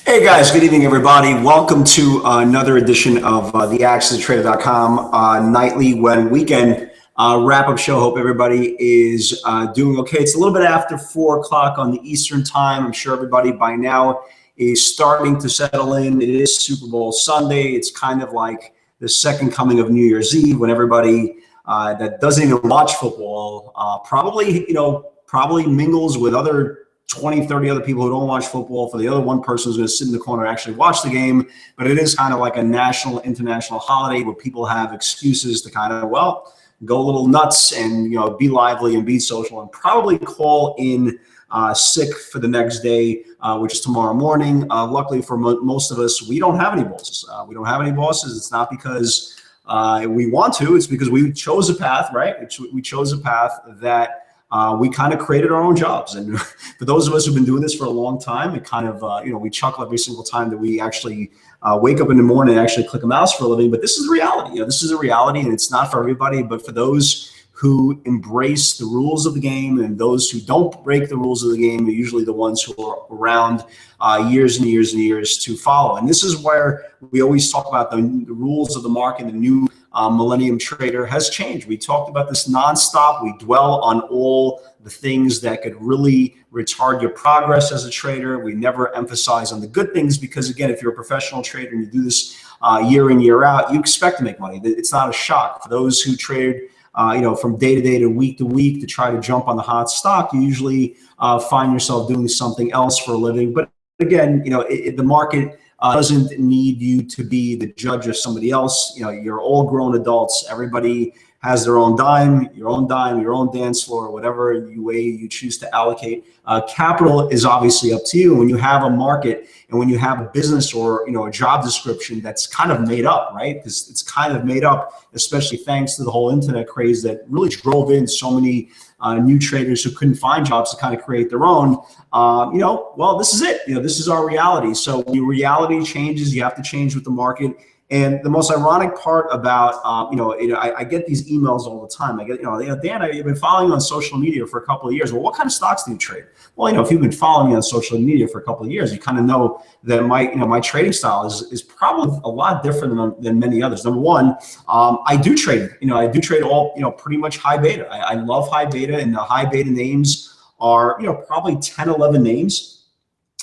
Hey guys, good evening everybody. Welcome to another edition of the AccessToTrader.com nightly weekend wrap-up show. Hope everybody is doing okay. It's a little bit after 4 o'clock on the Eastern time. I'm sure everybody by now is starting to settle in. It is Super Bowl Sunday. It's kind of like the second coming of New Year's Eve when everybody that doesn't even watch football probably mingles with other 20, 30 other people who don't watch football. For the other one person who's going to sit in the corner and actually watch the game. But it is kind of like a national, international holiday where people have excuses to kind of, go a little nuts and, be lively and be social and probably call in sick for the next day, which is tomorrow morning. Luckily for most of us, we don't have any bosses. We don't have any bosses. It's not because we want to. It's because we chose a path, right? We chose a path that we kind of created our own jobs. And for those of us who've been doing this for a long time, it kind of, we chuckle every single time that we actually wake up in the morning and actually click a mouse for a living. But this is reality. This is a reality, and it's not for everybody. But for those who embrace the rules of the game and those who don't break the rules of the game are usually the ones who are around years and years and years to follow. And this is where we always talk about the rules of the market. The new Millennium Trader has changed. We talked about this nonstop. We dwell on all the things that could really retard your progress as a trader. We never emphasize on the good things because, again, if you're a professional trader and you do this year in, year out, you expect to make money. It's not a shock. For those who trade from day to day to week to try to jump on the hot stock, you usually find yourself doing something else for a living. But again, the market doesn't need you to be the judge of somebody else. You're all grown adults. Everybody has their own dime, your own dance floor, whatever way you choose to allocate. Capital is obviously up to you. When you have a market and when you have a business or a job description that's kind of made up, right? Because it's kind of made up, especially thanks to the whole internet craze that really drove in so many new traders who couldn't find jobs to kind of create their own. This is it. This is our reality. So when your reality changes, you have to change with the market. And the most ironic part about, I get these emails all the time. I get, Dan, I've been following you on social media for a couple of years. Well, what kind of stocks do you trade? Well, if you've been following me on social media for a couple of years, you kind of know that my trading style is probably a lot different than many others. Number one, I do trade. I do trade all, pretty much high beta. I love high beta, and the high beta names are, probably 10, 11 names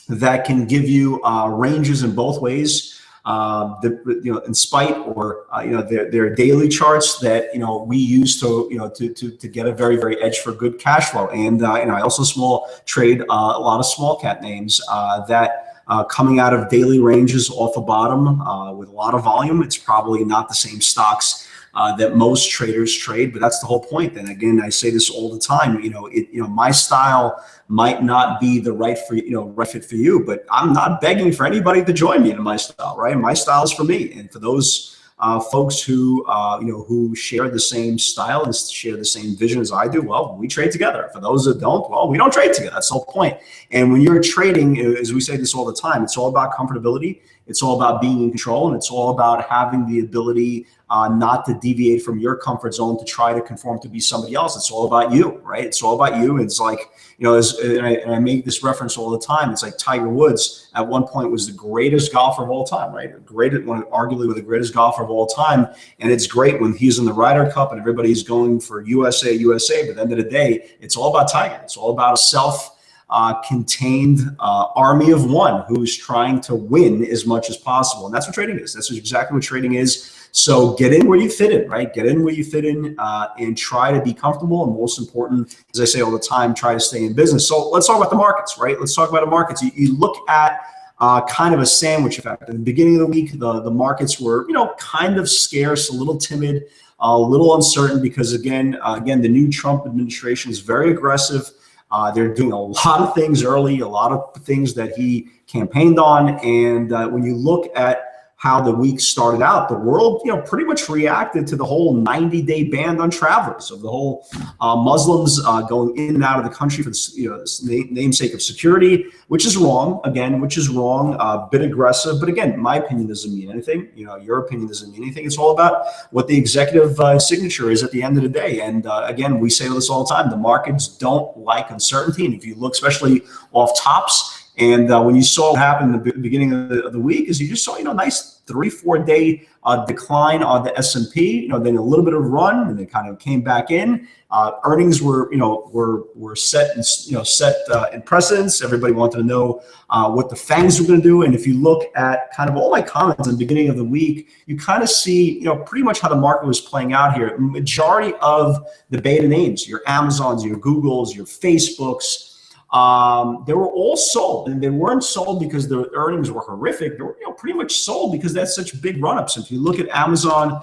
that can give you ranges in both ways. In spite or their daily charts that we use to get a very, very edge for good cash flow. And I also trade a lot of small cap names that coming out of daily ranges off a bottom with a lot of volume. It's probably not the same stocks that most traders trade, but that's the whole point. And again, I say this all the time. My style might not be the right fit for you, but I'm not begging for anybody to join me in my style, right? My style is for me, and for those folks who who share the same style and share the same vision as I do, well, we trade together. For those that don't, well, we don't trade together. That's the whole point. And when you're trading, as we say this all the time, it's all about comfortability. It's all about being in control, and it's all about having the ability not to deviate from your comfort zone to try to conform to be somebody else. It's all about you, right? It's all about you. It's like, and I make this reference all the time. It's like Tiger Woods at one point was the greatest golfer of all time, right? Arguably the greatest golfer of all time. And it's great when he's in the Ryder Cup and everybody's going for USA. But at the end of the day, it's all about Tiger. It's all about a self-contained army of one who's trying to win as much as possible. And that's what trading is. That's exactly what trading is. So get in where you fit in, right? Get in where you fit in and try to be comfortable. And most important, as I say all the time, try to stay in business. So let's talk about the markets, right? Let's talk about the markets. You look at kind of a sandwich effect. At the beginning of the week, the markets were, kind of scarce, a little timid, a little uncertain because, again, the new Trump administration is very aggressive. They're doing a lot of things early, a lot of things that he campaigned on. And when you look at how the week started out, the world, pretty much reacted to the whole 90-day ban on travelers, of the whole Muslims going in and out of the country for this, this namesake of security, which is wrong. Again, a bit aggressive. But again, my opinion doesn't mean anything. Your opinion doesn't mean anything. It's all about what the executive signature is at the end of the day. And again, we say this all the time. The markets don't like uncertainty. And if you look, especially off tops, And when you saw what happened at the beginning of the week, is you just saw, nice 3-4 day decline on the S&P, then a little bit of run, and it kind of came back in. Earnings were, were set in, in precedence. Everybody wanted to know what the FANGs were going to do. And if you look at kind of all my comments in the beginning of the week, you kind of see, pretty much how the market was playing out here. Majority of the beta names, your Amazons, your Googles, your Facebooks, they were all sold, and they weren't sold because the earnings were horrific. They were, pretty much sold because that's such big run-ups. If you look at Amazon,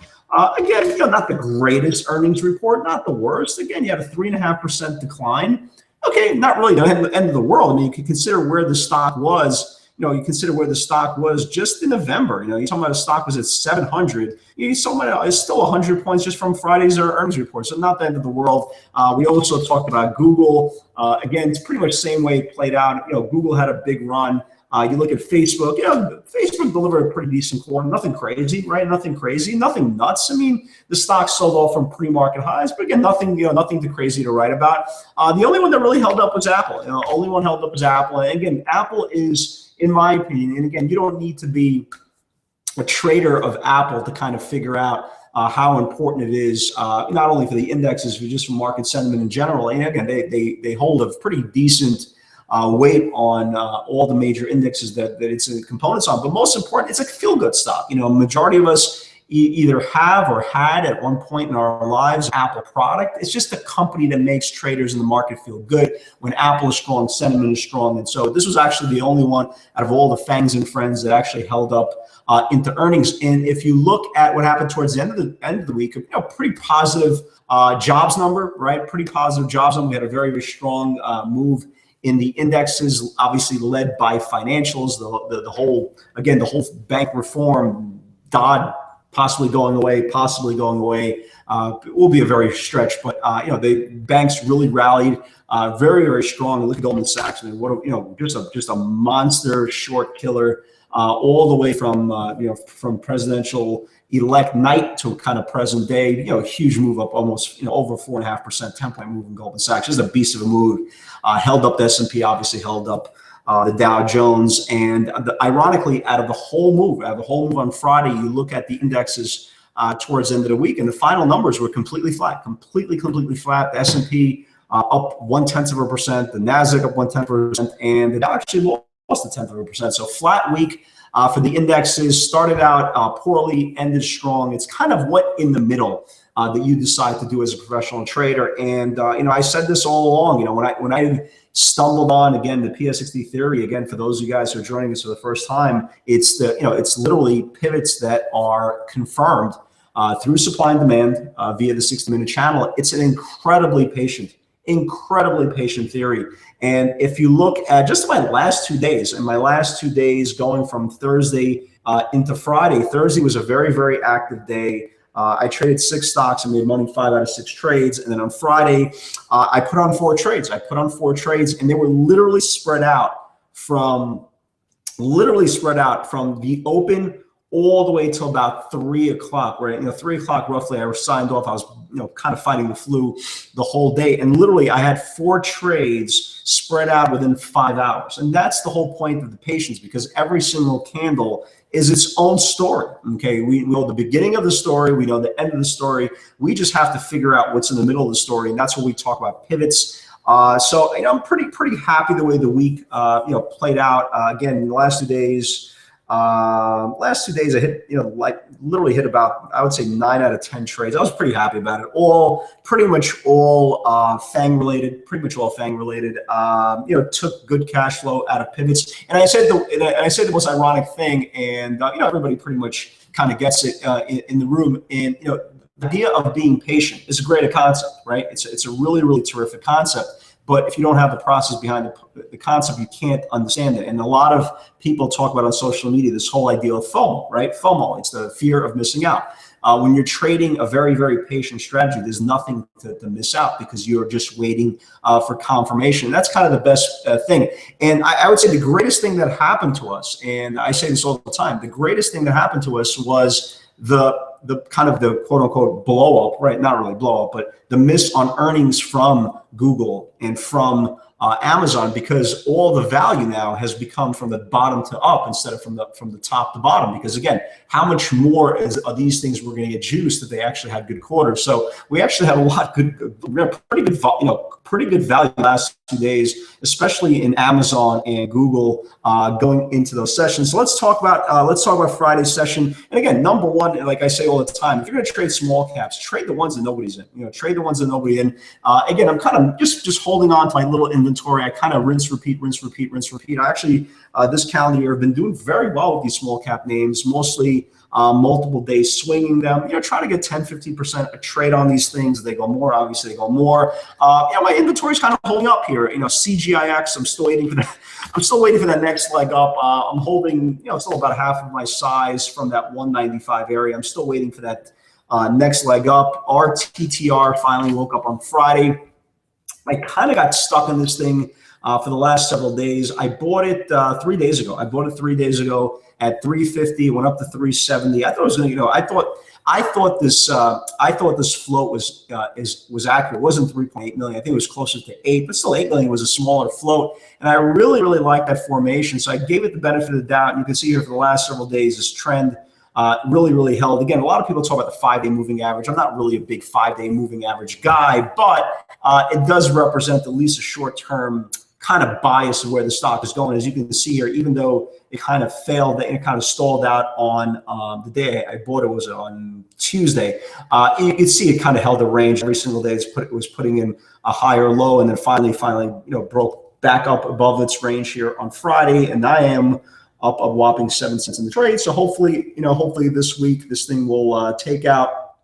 again, not the greatest earnings report, not the worst. Again, you had a 3.5% decline. Okay, not really the end of the world. I mean, you can consider where the stock was. You consider where the stock was just in November. You're talking about a stock was at 700. It's still 100 points just from Friday's earnings report. So not the end of the world. We also talked about Google. Again, it's pretty much the same way it played out. Google had a big run. You look at Facebook, Facebook delivered a pretty decent quarter. Nothing crazy, right? Nothing crazy, nothing nuts. I mean, the stock sold off from pre-market highs, but again, nothing, nothing too crazy to write about. The only one that really held up was Apple. Only one held up was Apple. And again, Apple is, in my opinion, and again, you don't need to be a trader of Apple to kind of figure out how important it is, not only for the indexes, but just for market sentiment in general. And again, they hold a pretty decent weight on all the major indexes that it's components on. But most important, it's a feel-good stock. Majority of us either have or had at one point in our lives Apple product. It's just a company that makes traders in the market feel good. When Apple is strong, sentiment is strong. And so this was actually the only one out of all the FANGs and friends that actually held up into earnings. And if you look at what happened towards the end of the week, pretty positive jobs number, right? Pretty positive jobs number. We had a very, very strong move in the indexes, obviously led by financials. The whole bank reform, Dodd possibly going away. It will be a very stretch, but the banks really rallied very, very strong. Look at Goldman Sachs. I mean, just a monster short killer all the way from from presidential elect night to kind of present day. Huge move up, almost over 4.5%, 10-point move in Goldman Sachs. Just a beast of a move. Held up the S&P, obviously held up the Dow Jones, and ironically, out of the whole move on Friday, you look at the indexes towards the end of the week, and the final numbers were completely flat, completely flat. The S&P up 0.1%, the Nasdaq up 0.1%, and the Dow actually lost 0.1%. So flat week for the indexes. Started out poorly, ended strong. It's kind of what in the middle that you decide to do as a professional trader. And I said this all along. When I stumbled on, again, the PS60 theory, again, for those of you guys who are joining us for the first time, it's it's literally pivots that are confirmed through supply and demand via the 60-minute channel. It's an incredibly patient theory. And if you look at just my last 2 days, going from Thursday into Friday, Thursday was a very, very active day. I traded 6 stocks and made money 5 out of 6 trades. And then on Friday, I put on 4 trades. And they were literally spread out from the open all the way till about 3 o'clock, right? 3 o'clock roughly, I was signed off. I was, kind of fighting the flu the whole day. And literally I had 4 trades spread out within 5 hours. And that's the whole point of the patience, because every single candle is its own story. Okay, we know the beginning of the story, we know the end of the story. We just have to figure out what's in the middle of the story, and that's what we talk about, pivots. So I'm pretty happy the way the week played out. Again, in the last 2 days. Last 2 days I hit, literally hit about, I would say 9 out of 10 trades. I was pretty happy about it. Pretty much all FANG related. Took good cash flow out of pivots. And I said the most ironic thing, and everybody pretty much kind of gets it in the room. And the idea of being patient is a great concept, right? It's a really, really terrific concept. But if you don't have the process behind the concept, you can't understand it. And a lot of people talk about on social media this whole idea of FOMO, right? FOMO, it's the fear of missing out. When you're trading a very, very patient strategy, there's nothing to miss out, because you're just waiting for confirmation. That's kind of the best thing. And I would say the greatest thing that happened to us, and I say this all the time, the greatest thing that happened to us was the kind of the quote unquote blow up, right? Not really blow up, but the miss on earnings from Google and from Amazon, because all the value now has become from the bottom to up instead of from the top to bottom. Because again, how much more of these things were going to get juiced if they actually had good quarters? So we actually had a lot pretty good value last 2 days, especially in Amazon and Google going into those sessions. So let's talk about Friday's session. And again, number one, like I say all the time, if you're going to trade small caps, trade the ones that nobody's in. Trade the ones that nobody's in. Again, I'm kind of just holding on to my little inventory. I kind of rinse, repeat, rinse, repeat, rinse, repeat. I actually this calendar year have been doing very well with these small cap names, mostly multiple days swinging them, try to get 10-15% a trade on these things. They go more, obviously they go more. My inventory is kind of holding up here. CGIX, I'm still waiting for that next leg up. I'm holding, still about half of my size from that 195 area. I'm still waiting for that next leg up. RTTR finally woke up on Friday. I kind of got stuck in this thing for the last several days. I bought it 3 days ago. At 350, went up to 370. I thought it was going to, I thought this float was accurate. It wasn't 3.8 million. I think it was closer to 8, but still 8 million was a smaller float. And I really, really like that formation. So I gave it the benefit of the doubt. And you can see here for the last several days, this trend really, really held. Again, a lot of people talk about the 5-day moving average. I'm not really a big 5-day moving average guy, but it does represent at least a short-term kind of bias of where the stock is going. As you can see here, even though it kind of failed, it kind of stalled out on the day I bought it, was on Tuesday. You can see it kind of held the range every single day. It was putting in a higher low, and then finally, broke back up above its range here on Friday. And I am up a whopping 7 cents in the trade. So hopefully this week, this thing will take out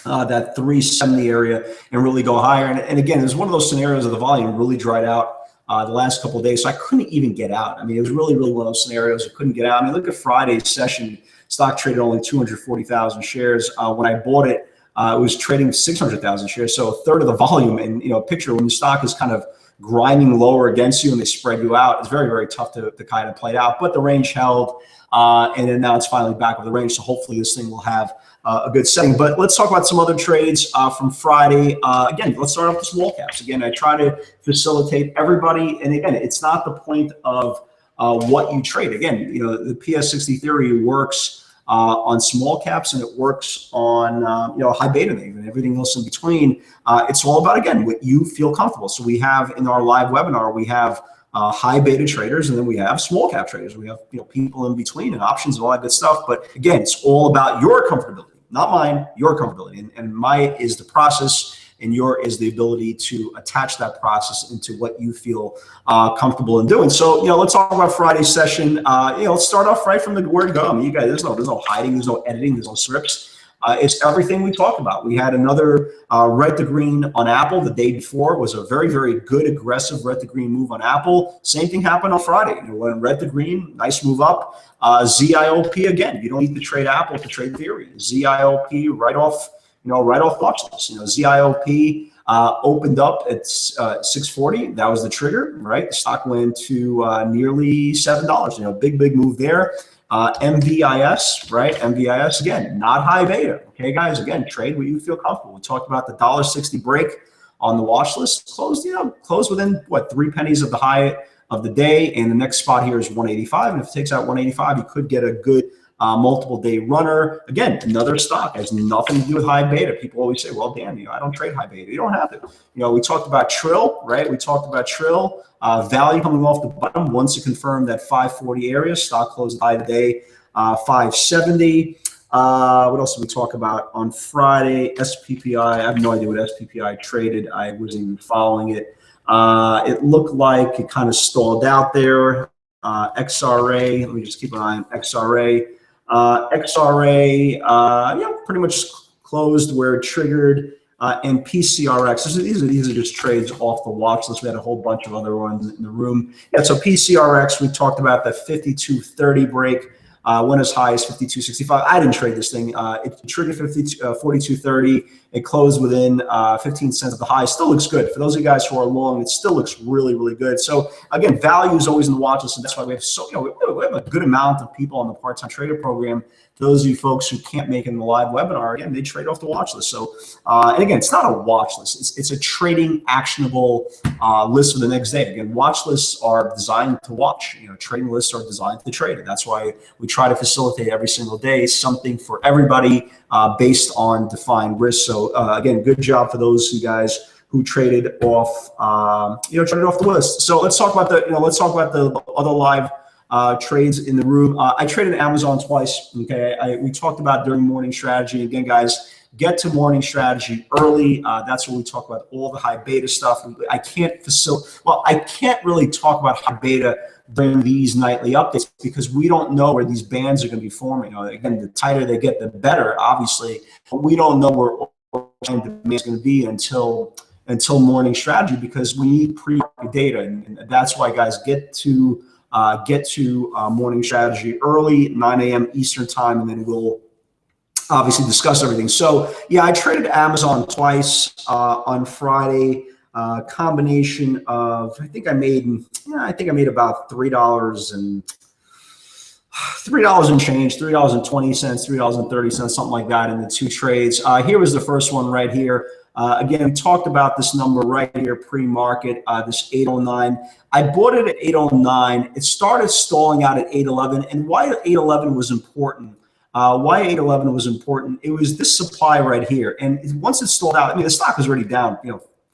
that 370 area and really go higher. And again, it was one of those scenarios of the volume really dried out the last couple of days, so I couldn't even get out. I mean, it was really, really one of those scenarios I couldn't get out. I mean, look at Friday's session. Stock traded only 240,000 shares. When I bought it, it was trading 600,000 shares, so a third of the volume. And picture when the stock is kind of grinding lower against you and they spread you out, it's very, very tough to kind of play it out. But the range held, and then now it's finally back over the range. So hopefully this thing will have a good setting. But let's talk about some other trades from Friday. Again, let's start off with small caps. Again, I try to facilitate everybody. And again, it's not the point of what you trade. Again, the PS60 theory works on small caps, and it works on high beta and everything else in between. It's all about, again, what you feel comfortable. So we have in our live webinar, we have high beta traders, and then we have small cap traders. We have people in between and options and all that good stuff. But again, it's all about your comfortability, not mine, your comfortability. And my is the process, and your is the ability to attach that process into what you feel comfortable in doing. So let's talk about Friday's session. Let's start off right from the word go. I mean, you guys, there's no hiding, there's no editing, there's no scripts. It's everything we talked about. We had another red to green on Apple the day before. It was a very, very good, aggressive red to green move on Apple. Same thing happened on Friday. It went red to green, nice move up. ZIOP, again, you don't need to trade Apple to trade theory. ZIOP right off watch list. ZIOP opened up at 640. That was the trigger, right? The stock went to nearly $7. Big move there. MVIS, right? MVIS, again, not high beta. Okay, guys, again, trade what you feel comfortable. We talked about the $1.60 break on the watch list. Closed within, 3 pennies of the high of the day. And the next spot here is 185. And if it takes out 185, you could get a good multiple day runner. Again, another stock has nothing to do with high beta. People always say, well, damn, I don't trade high beta. You don't have to. We talked about Trill, right? We talked about Trill. Value coming off the bottom once it confirmed that 540 area. Stock closed high today, 570. What else did we talk about on Friday? SPPI. I have no idea what SPPI traded. I wasn't even following it. It looked like it kind of stalled out there. XRA. Let me just keep an eye on XRA. XRA, pretty much closed where it triggered. And PCRX, these are just trades off the watch list. We had a whole bunch of other ones in the room. Yeah, so PCRX, we talked about the 5230 break, went as high as 5265. I didn't trade this thing. It triggered 4230, It closed within 15 cents of the high. Still looks good. For those of you guys who are long, it still looks really, really good. So again, value is always in the watch list, and that's why we have we have a good amount of people on the part-time trader program. For those of you folks who can't make it in the live webinar, again, they trade off the watch list. So, and again, it's not a watch list. It's a trading actionable list for the next day. Again, watch lists are designed to watch. Trading lists are designed to trade. And that's why we try to facilitate every single day something for everybody based on defined risk. So again, good job for those you guys who traded off, traded off the list. So let's talk about the other live trades in the room. I traded Amazon twice. Okay, we talked about during morning strategy. Again, guys, get to morning strategy early. That's where we talk about all the high beta stuff. I can't really talk about high beta during these nightly updates because we don't know where these bands are going to be forming. Again, the tighter they get, the better, obviously. But we don't know where demand is going to be until morning strategy because we need pre-market data, and that's why, guys, get to morning strategy early, 9 a.m. Eastern time, and then we'll obviously discuss everything. So yeah, I traded Amazon twice on Friday. Combination of I think I made about $3 and change, $3.20, $3.30, something like that in the two trades. Here was the first one right here. Again, we talked about this number right here pre-market, this 809. I bought it at 809. It started stalling out at 811. And why 811 was important? Why 811 was important? It was this supply right here. And once it stalled out, I mean, the stock was already down,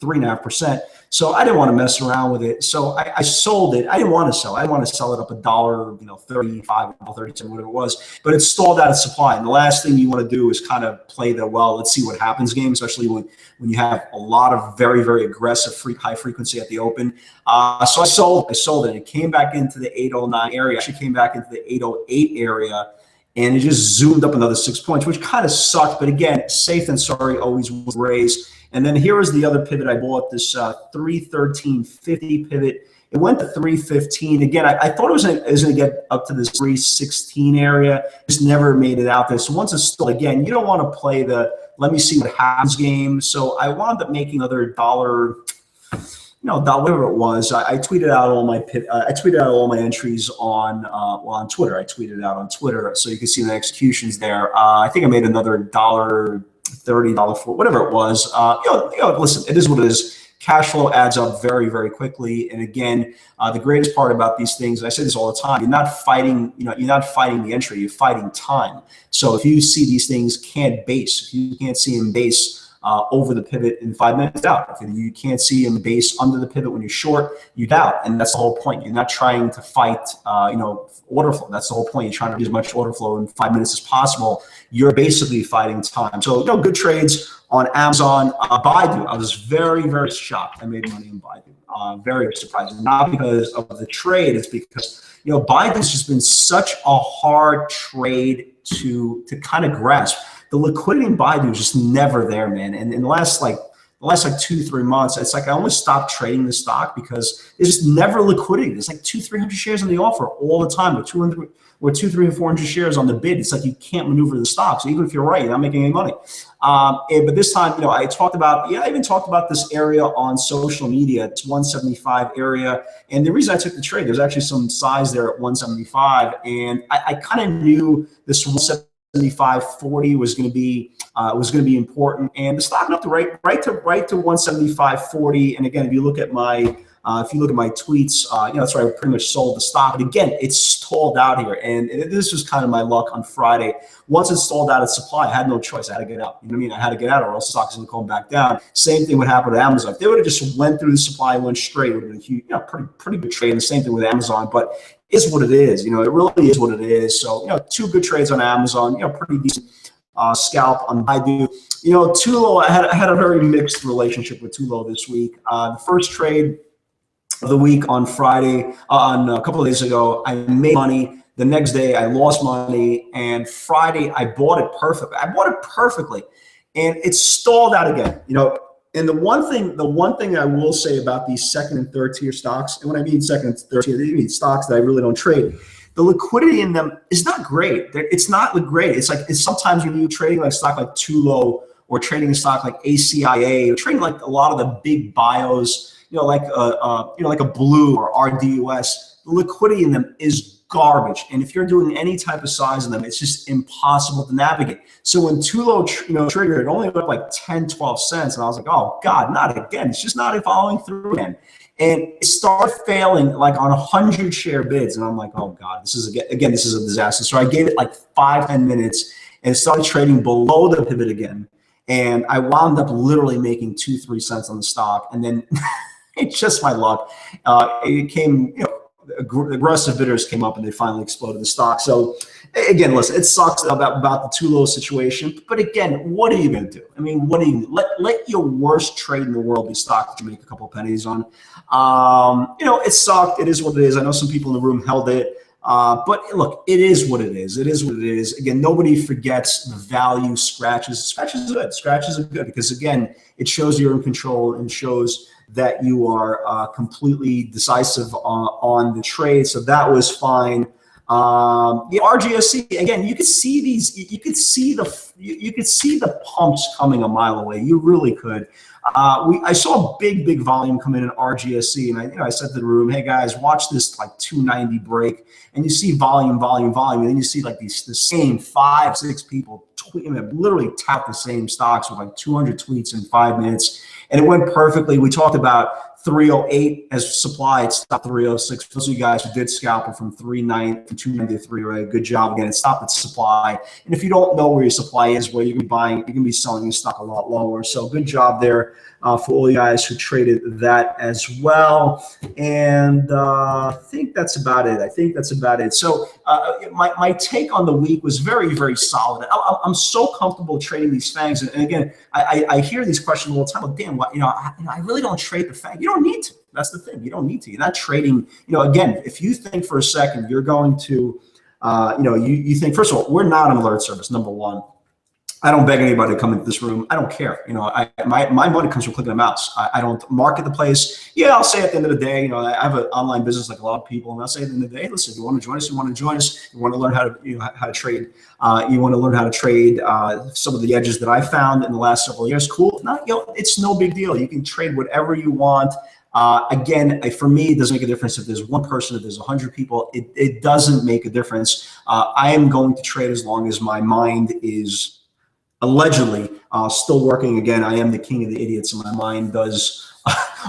3.5%. So I didn't want to mess around with it. So I sold it. I didn't want to sell. I didn't want to sell it up $1, 35, 37, whatever it was. But it stalled out of supply. And the last thing you want to do is kind of play the let's see what happens game, especially when you have a lot of very, very aggressive high frequency at the open. So I sold it. It came back into the 809 area. Actually came back into the 808 area. And it just zoomed up another 6 points, which kind of sucked. But again, safe than sorry always was raised. And then here is the other pivot I bought, this 313.50 pivot. It went to 315. Again, I thought it was going to get up to this 316 area. Just never made it out there. So once it's stalled, again, you don't want to play the let me see what happens game. So I wound up making another dollar. Whatever it was, I tweeted out all my entries on Twitter. I tweeted out on Twitter, so you can see the executions there. I think I made another $1.30, $1.40, whatever it was. Listen, it is what it is. Cash flow adds up very, very quickly. And again, the greatest part about these things, and I say this all the time, you're not fighting the entry, you're fighting time. So if you see these things can't base, if you can't see them base over the pivot in 5 minutes, out. If you can't see them base under the pivot when you're short, you doubt. And that's the whole point. You're not trying to fight, order flow. That's the whole point. You're trying to do as much order flow in 5 minutes as possible. You're basically fighting time. So, good trades on Amazon. Baidu, I was very, very shocked. I made money in Baidu. Very surprising. Not because of the trade. It's because, Baidu's just been such a hard trade to kind of grasp. The liquidity in Baidu is just never there, man. And in the last 2-3 months, it's like I almost stopped trading the stock because there's just never liquidity. There's like 200-300 shares on the offer all the time, with 200-400 shares on the bid. It's like you can't maneuver the stock. So even if you're right, you're not making any money. But this time, I even talked about this area on social media. It's 175 area. And the reason I took the trade, there's actually some size there at 175. And I kind of knew this 175.40 was going to be important, and the stock went up to right to 175.40. And again, if you look at my tweets, that's where I pretty much sold the stock. But again, it's stalled out here, and this was kind of my luck on Friday. Once it stalled out of supply, I had no choice. I had to get out. You know what I mean? I had to get out, or else the stock is going to come back down. Same thing would happen to Amazon. If they would have just went through the supply and went straight, it would have been a huge, pretty good trade. And the same thing with Amazon, but it's what it is. It really is what it is. So, two good trades on Amazon. Pretty decent scalp on Baidu. Tulo, I had a very mixed relationship with Tulo this week. The first trade of the week on Friday, on a couple of days ago, I made money. The next day, I lost money, and Friday, I bought it perfectly. And it stalled out again. And the one thing I will say about these second and third tier stocks, and when I mean second and third tier, I mean stocks that I really don't trade, the liquidity in them is not great. It's not great. It's sometimes when you're trading like a stock like Tulo or trading a stock like ACIA, or trading like a lot of the big bios, like like a Blue or RDUS, the liquidity in them is garbage. And if you're doing any type of size in them, it's just impossible to navigate. So when Tulo, triggered, it only went up like 10, 12 cents. And I was like, oh God, not again. It's just not following through again. And it started failing like on 100 share bids. And I'm like, oh God, this is this is a disaster. So I gave it like 5-10 minutes and it started trading below the pivot again. And I wound up literally making 2-3 cents on the stock. And then it's just my luck. It came, aggressive bidders came up and they finally exploded the stock. So again, listen, it sucks about the Tulo situation. But again, what are you going to do? I mean, what do you let your worst trade in the world be stock that you make a couple of pennies on? It sucked. It is what it is. I know some people in the room held it. But look, it is what it is. It is what it is. Again, nobody forgets the value scratches. Scratches are good. Scratches are good because, again, it shows you're in control and shows that you are completely decisive on the trade. So that was fine. The RGSC, again, you could see these. You could see the pumps coming a mile away. You really could. I saw a big volume come in RGSC, and I said to the room, "Hey guys, watch this like 290 break." And you see volume, and then you see like the same 5-6 people literally tout the same stocks with like 200 tweets in 5 minutes, and it went perfectly. We talked about 308 as supply. It stopped 306. For those of you guys who did scalp it from 290 to 308, good job. Again, it stopped at supply. And if you don't know where your supply is, where you're going to be buying, you're going to be selling your stock a lot lower. So good job there for all you guys who traded that as well. And I think that's about it. So my take on the week was very solid. I'm so comfortable trading these FANGs. And again, I hear these questions all the time. Well, damn, I really don't trade the FANG. You don't need to. That's the thing. You don't need to. You're not trading. Again, if you think for a second you're going to, you think, first of all, we're not an alert service, number one. I don't beg anybody to come into this room. I don't care. My money comes from clicking a mouse. I don't market the place. Yeah, I'll say at the end of the day, I have an online business like a lot of people, and I'll say at the end of the day, listen, if you want to join us, you want to join us. You want to learn how to trade. You want to learn how to trade some of the edges that I found in the last several years. Cool. It's no big deal. You can trade whatever you want. Again, for me, it doesn't make a difference if there's one person, if there's 100 people. It doesn't make a difference. I am going to trade as long as my mind is allegedly still working. Again, I am the king of the idiots, and my mind does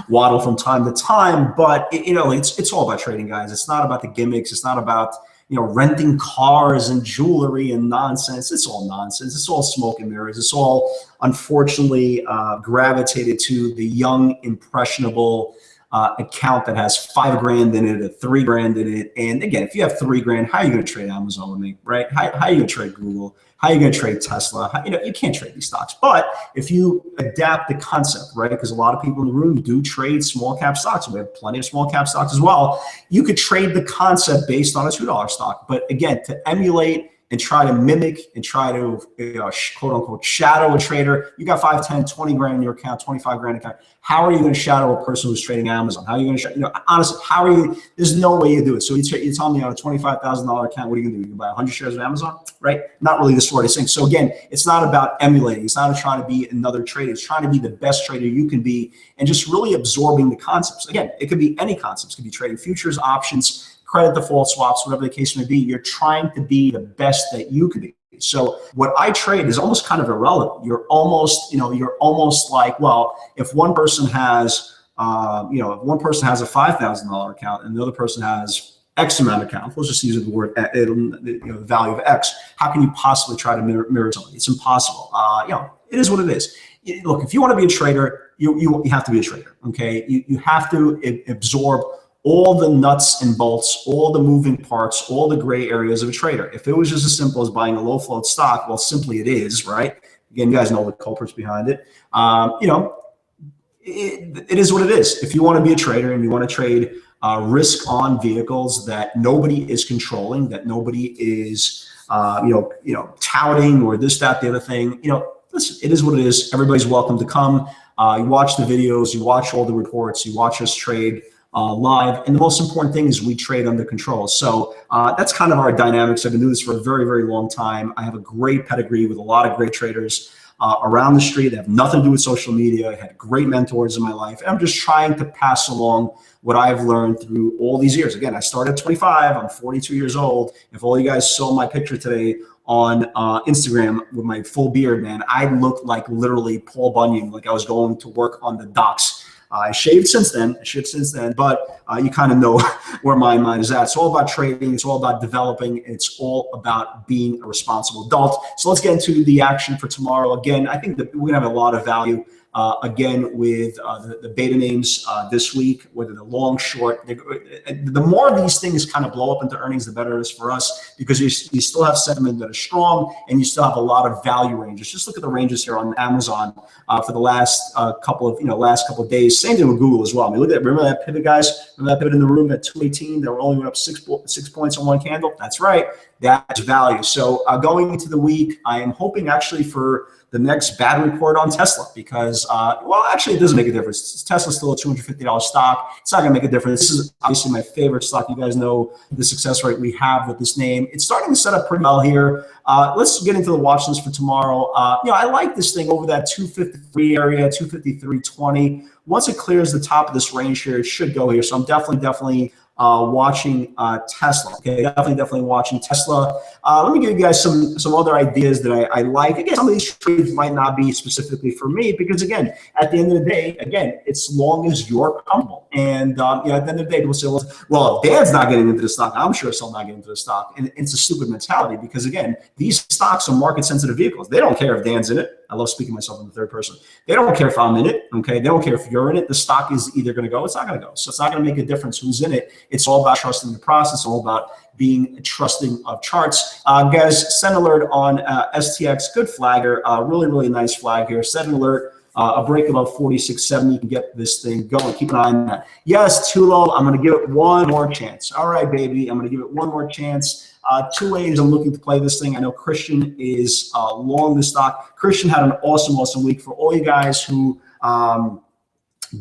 waddle from time to time. But it's all about trading, guys. It's not about the gimmicks. It's not about renting cars and jewelry and nonsense. It's all nonsense. It's all smoke and mirrors. It's all, unfortunately, gravitated to the young, impressionable account that has $5 grand in it, or $3 grand in it. And again, if you have $3 grand, how are you going to trade Amazon with me, right? How are you going to trade Google? How are you going to trade Tesla? You can't trade these stocks. But if you adapt the concept, right, because a lot of people in the room do trade small cap stocks. We have plenty of small cap stocks as well. You could trade the concept based on a $2 stock. But again, to emulate and try to mimic and try to, quote unquote, shadow a trader. You got 5, 10, 20 grand in your account, 25 grand account. How are you going to shadow a person who's trading Amazon? How are you going to, honestly, how are you? There's no way you do it. So you tell me on a $25,000 account, what are you going to do? You can buy 100 shares of Amazon, right? Not really the smartest thing. So again, it's not about emulating. It's not trying to be another trader. It's trying to be the best trader you can be and just really absorbing the concepts. Again, it could be any concepts. It could be trading futures, options, credit default swaps, whatever the case may be. You're trying to be the best that you can be. So what I trade is almost kind of irrelevant. You're almost like, well, if one person has, if one person has a $5,000 account and the other person has X amount of account, let's just use the word, the value of X. How can you possibly try to mirror something? It's impossible. It is what it is. Look, if you want to be a trader, you have to be a trader. Okay, you have to absorb all the nuts and bolts, all the moving parts, all the gray areas of a trader. If it was just as simple as buying a low float stock, well, simply it is, right? Again, you guys know the culprits behind it. It is what it is. If you want to be a trader and you want to trade risk on vehicles that nobody is controlling, that nobody is, touting or this, that, the other thing, listen, it is what it is. Everybody's welcome to come. You watch the videos, you watch all the reports, you watch us trade live. And the most important thing is we trade under control. So that's kind of our dynamics. I've been doing this for a very, very long time. I have a great pedigree with a lot of great traders. around the street. They have nothing to do with social media. I had great mentors in my life. And I'm just trying to pass along what I've learned through all these years. Again, I started at 25. I'm 42 years old. If all you guys saw my picture today on Instagram with my full beard, man, I looked like literally Paul Bunyan, like I was going to work on the docks. I shaved since then, but you kind of know where my mind is at. It's all about trading. It's all about developing. It's all about being a responsible adult. So let's get into the action for tomorrow. Again, I think that we're going to have a lot of value. Again, with the beta names this week, whether the long, short, the more of these things kind of blow up into earnings, the better it is for us, because you still have sentiment that is strong and you still have a lot of value ranges. Just look at the ranges here on Amazon for the last couple of days. Same thing with Google as well. I mean, remember that pivot, guys? Remember that pivot in the room at 218 that only went up 6 points on one candle? That's right. That's value. So going into the week, I am hoping actually for the next bad report on Tesla, because, well, actually, it doesn't make a difference. Tesla's still a $250 stock. It's not going to make a difference. This is obviously my favorite stock. You guys know the success rate we have with this name. It's starting to set up pretty well here. Let's get into the watch list for tomorrow. I like this thing over that 253 area, 253.20. Once it clears the top of this range here, it should go here. So I'm definitely watching Tesla. Okay, definitely watching Tesla. Let me give you guys some other ideas that I like. Again, some of these trades might not be specifically for me, because again, at the end of the day, again, it's long as you're comfortable. And at the end of the day, people say, well, if Dan's not getting into the stock, I'm sure still not getting into the stock. And it's a stupid mentality, because again, these stocks are market sensitive vehicles. They don't care if Dan's in it. I love speaking myself in the third person. They don't care if I'm in it. Okay, they don't care if you're in it. The stock is either going to go, it's not going to go. So it's not going to make a difference who's in it. It's all about trusting the process. It's all about being trusting of charts. Guys, send alert on STX, good flagger, really nice flag here. Send alert. A break above 46.70, you can get this thing going. Keep an eye on that. Yes, too low. I'm going to give it one more chance. All right, baby. I'm going to give it one more chance. Two ways I'm looking to play this thing. I know Christian is long the stock. Christian had an awesome week. For all you guys who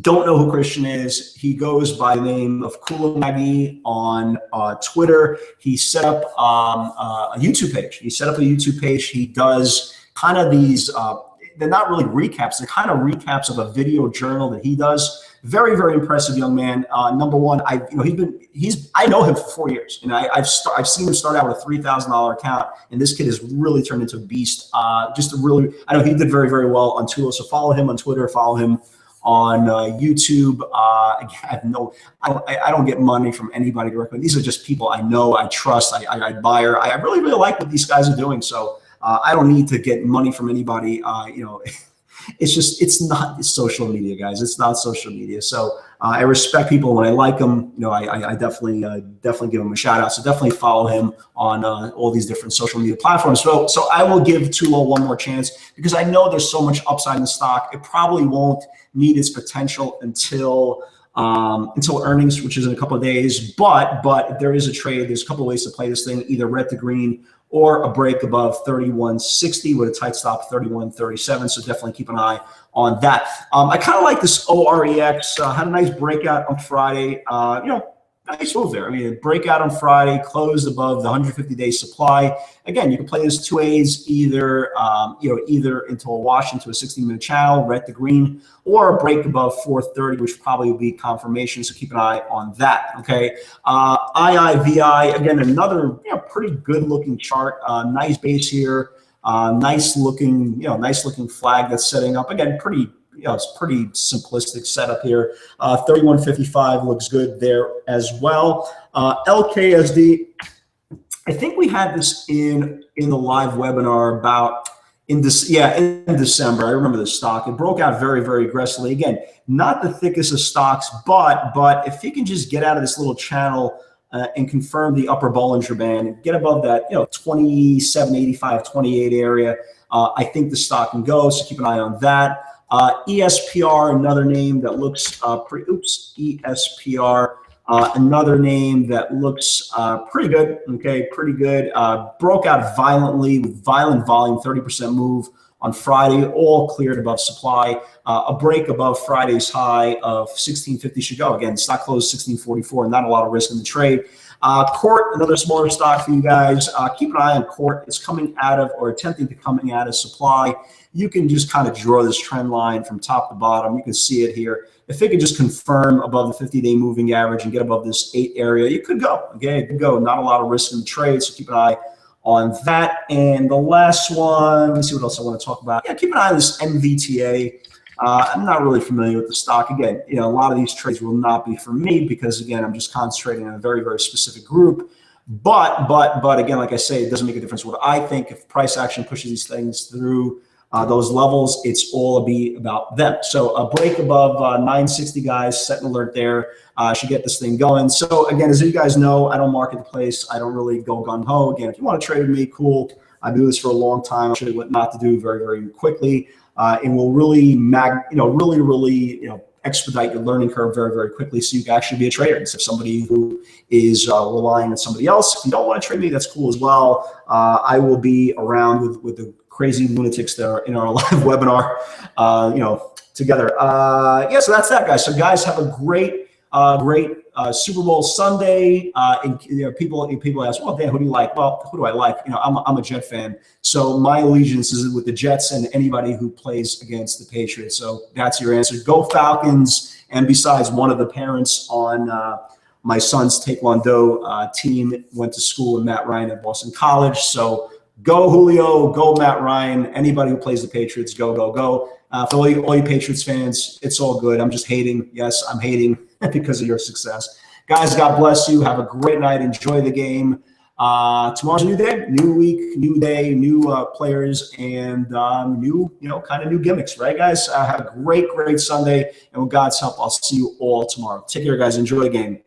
don't know who Christian is, he goes by the name of Kula Maggie on Twitter. He set up a YouTube page. He does kind of these, they're not really recaps. They're kind of recaps of a video journal that he does. Very impressive young man. Number one, I know him for 4 years, and I've seen him start out with a $3,000 account, and this kid has really turned into a beast. I know he did very well on Tulo. So follow him on Twitter. Follow him on YouTube. I don't get money from anybody directly. These are just people I know, I trust, I admire. I really like what these guys are doing. So I don't need to get money from anybody. It's not social media, guys. It's not social media. So I respect people when I like them. I definitely give them a shout out. So definitely follow him on all these different social media platforms. So I will give Tulo one more chance, because I know there's so much upside in the stock. It probably won't meet its potential until earnings, which is in a couple of days. But there is a trade. There's a couple of ways to play this thing: either red to green, or a break above 31.60 with a tight stop 31.37. So definitely keep an eye on that. I kind of like this OREX. Had a nice breakout on Friday. Nice move there. I mean, a breakout on Friday, closed above the 150-day supply. Again, you can play this two ways: either into a wash into a 16-minute channel, red to green, or a break above 430, which probably will be confirmation. So keep an eye on that. Okay. IIVI, again, another pretty good-looking chart. Nice base here. Nice looking flag that's setting up. Again, it's pretty simplistic setup here. 31.55 looks good there as well. LKSD, I think we had this in the live webinar about in December. I remember the stock. It broke out very aggressively. Again, not the thickest of stocks, but if you can just get out of this little channel and confirm the upper Bollinger Band, get above that 27.85, 28 area, I think the stock can go. So keep an eye on that. ESPR, another name that looks ESPR, another name that looks pretty good. Okay, pretty good. Broke out violently with violent volume, 30% move on Friday, all cleared above supply. A break above Friday's high of 1650 should go. Again, stock closed 1644, not a lot of risk in the trade. Court, another smaller stock for you guys. Keep an eye on Court. It's coming out of, or attempting to coming out of supply. You can just kind of draw this trend line from top to bottom. You can see it here. If it could just confirm above the 50-day moving average and get above this 8 area, you could go. Okay, it could go. Not a lot of risk in the trade, so keep an eye on that. And the last one, let me see what else I want to talk about. Yeah, keep an eye on this MVTA. I'm not really familiar with the stock. Again, a lot of these trades will not be for me because, again, I'm just concentrating on a very, very specific group. But again, like I say, it doesn't make a difference what I think. If price action pushes these things through those levels, it's all be about them. So a break above 960, guys, set an alert there. Should get this thing going. So again, as you guys know, I don't market the place. I don't really go gung-ho. Again, if you want to trade with me, cool. I do this for a long time. I'll show you what not to do very, very quickly. It will really, really expedite your learning curve very, very quickly, so you can actually be a trader instead of somebody who is relying on somebody else. If you don't want to trade me, that's cool as well. I will be around with the crazy lunatics that are in our live webinar, together. Yeah, so that's that, guys. So guys, have a great Super Bowl Sunday. And people ask, well, Dan, who do you like? Well, who do I like? I'm a Jet fan, so my allegiance is with the Jets and anybody who plays against the Patriots. So that's your answer. Go Falcons! And besides, one of the parents on my son's Taekwondo team went to school with Matt Ryan at Boston College. So go Julio, go Matt Ryan. Anybody who plays the Patriots, go, go, go. For all you Patriots fans, it's all good. I'm just hating. Yes, I'm hating because of your success. Guys, God bless you. Have a great night. Enjoy the game. Tomorrow's a new day, new week, new day, new players, and new gimmicks, right, guys? Have a great Sunday. And with God's help, I'll see you all tomorrow. Take care, guys. Enjoy the game.